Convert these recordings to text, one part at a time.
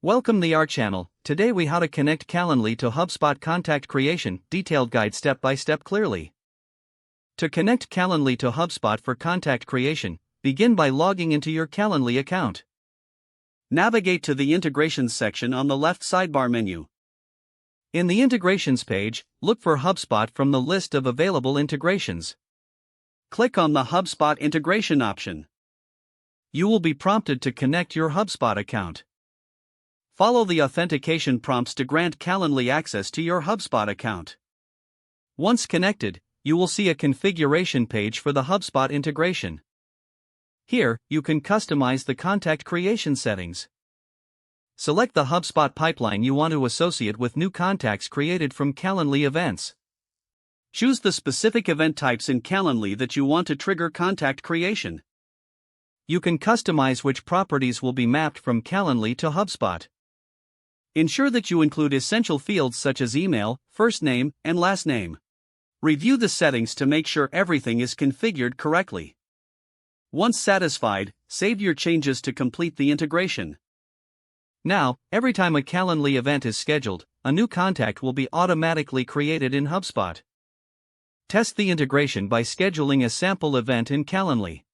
Welcome to our channel. Today we how to connect Calendly to HubSpot contact creation, detailed guide step by step clearly. To connect Calendly to HubSpot for contact creation, begin by logging into your Calendly account. Navigate to the Integrations section on the left sidebar menu. In the Integrations page, look for HubSpot from the list of available integrations. Click on the HubSpot integration option. You will be prompted to connect your HubSpot account. Follow the authentication prompts to grant Calendly access to your HubSpot account. Once connected, you will see a configuration page for the HubSpot integration. Here, you can customize the contact creation settings. Select the HubSpot pipeline you want to associate with new contacts created from Calendly events. Choose the specific event types in Calendly that you want to trigger contact creation. You can customize which properties will be mapped from Calendly to HubSpot. Ensure that you include essential fields such as email, first name, and last name. Review the settings to make sure everything is configured correctly. Once satisfied, save your changes to complete the integration. Now, every time a Calendly event is scheduled, a new contact will be automatically created in HubSpot. Test the integration by scheduling a sample event in Calendly.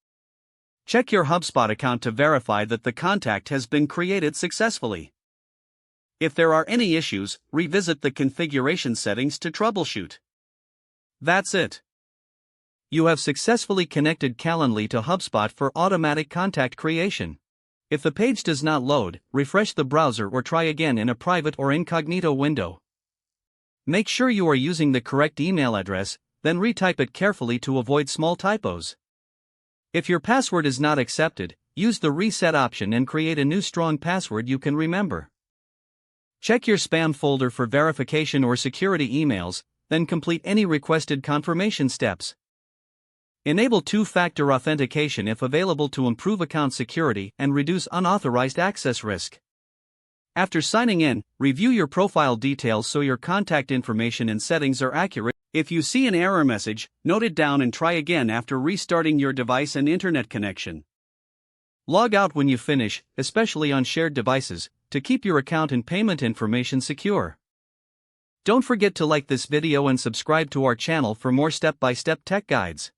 Check your HubSpot account to verify that the contact has been created successfully. If there are any issues, revisit the configuration settings to troubleshoot. That's it. You have successfully connected Calendly to HubSpot for automatic contact creation. If the page does not load, refresh the browser or try again in a private or incognito window. Make sure you are using the correct email address, then retype it carefully to avoid small typos. If your password is not accepted, use the reset option and create a new strong password you can remember. Check your spam folder for verification or security emails, then complete any requested confirmation steps. Enable two-factor authentication if available to improve account security and reduce unauthorized access risk. After signing in, review your profile details so your contact information and settings are accurate. If you see an error message, note it down and try again after restarting your device and internet connection. Log out when you finish, especially on shared devices, to keep your account and payment information secure. Don't forget to like this video and subscribe to our channel for more step-by-step tech guides.